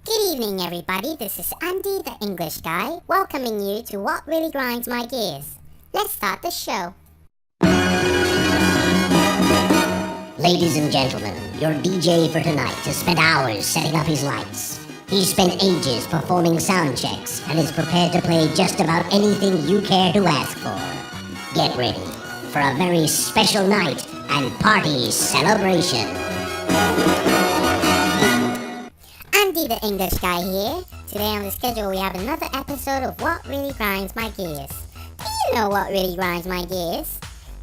Good evening, everybody. This is Andy, the English guy, welcoming you to What Really Grinds My Gears. Let's start the show. Ladies and gentlemen, your DJ for tonight has spent hours setting up his lights. He's spent ages performing sound checks and is prepared to play just about anything you care to ask for. Get ready for a very special night and party celebration. Andy, the English guy here. Today on the schedule we have another episode of What Really Grinds My Gears. Do you know what really grinds my gears?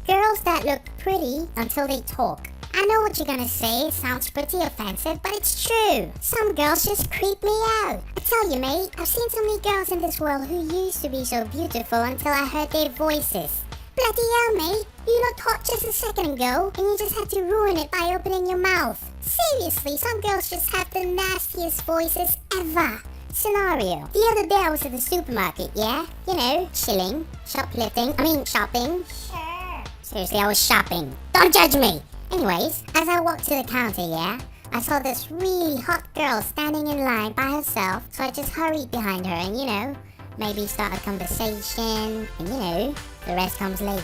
Girls that look pretty until they talk. I know what you're gonna say, it sounds pretty offensive, but it's true. Some girls just creep me out. I tell you, mate, I've seen so many girls in this world who used to be so beautiful until I heard their voices. Bloody hell, mate, you looked hot just a second ago, and you just had to ruin it by opening your mouth. Seriously, some girls just have the nastiest voices ever. Scenario. The other day I was at the supermarket, yeah? You know, chilling, shopping. Sure. Seriously, I was shopping. Don't judge me! Anyways, as I walked to the counter, yeah, I saw this really hot girl standing in line by herself, so I just hurried behind her and, you know, maybe start a conversation, and you know, the rest comes later.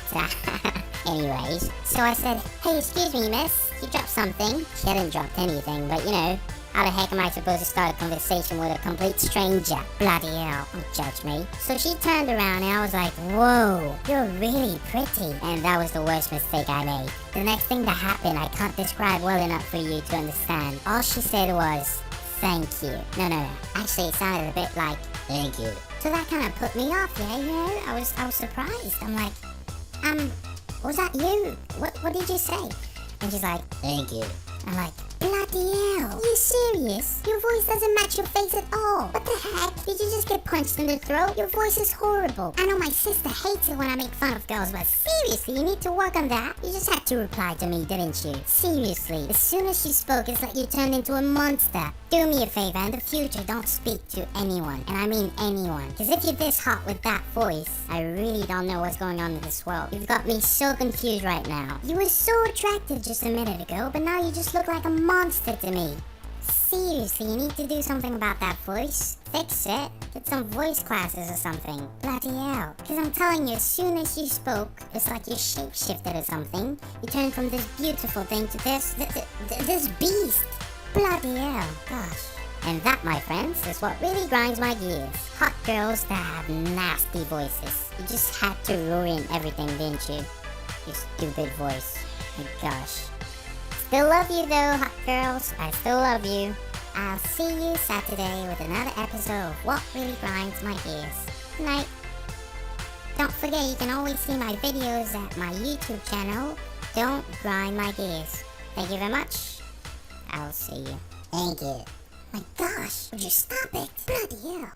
Anyways, so I said, hey, excuse me, miss, you dropped something. She hadn't dropped anything, but you know, how the heck am I supposed to start a conversation with a complete stranger? Bloody hell, don't judge me. So she turned around and I was like, whoa, you're really pretty. And that was the worst mistake I made. The next thing that happened I can't describe well enough for you to understand. All she said was, thank you. No. Actually, it sounded a bit like, thank you. So that kind of put me off, yeah, you know? I was surprised. I'm like, was that you? What did you say? And she's like, thank you. I'm like, bloody hell, are you serious? Your voice doesn't match your face at all. What the heck? Did you just get punched in the throat? Your voice is horrible. I know my sister hates it when I make fun of girls, but seriously, you need to work on that. You just had to reply to me, didn't you? Seriously, as soon as you spoke, it's like you turned into a monster. Do me a favor, in the future, don't speak to anyone. And I mean anyone. Because if you're this hot with that voice, I really don't know what's going on in this world. You've got me so confused right now. You were so attractive just a minute ago, but now you just look like a monster to me. Seriously, you need to do something about that voice. Fix it. Get some voice classes or something. Bloody hell. Because I'm telling you, as soon as you spoke, it's like you shapeshifted or something. You turned from this beautiful thing to this beast. Bloody hell. Gosh. And that, my friends, is what really grinds my gears. Hot girls that have nasty voices. You just had to ruin everything, didn't you? You stupid voice. My gosh. Still love you though, hot girls. I still love you. I'll see you Saturday with another episode of What Really Grinds My Gears. Good night. Don't forget, you can always see my videos at my YouTube channel, Don't Grind My Gears. Thank you very much. I'll see you. Thank you. My gosh, would you stop it? Bloody hell.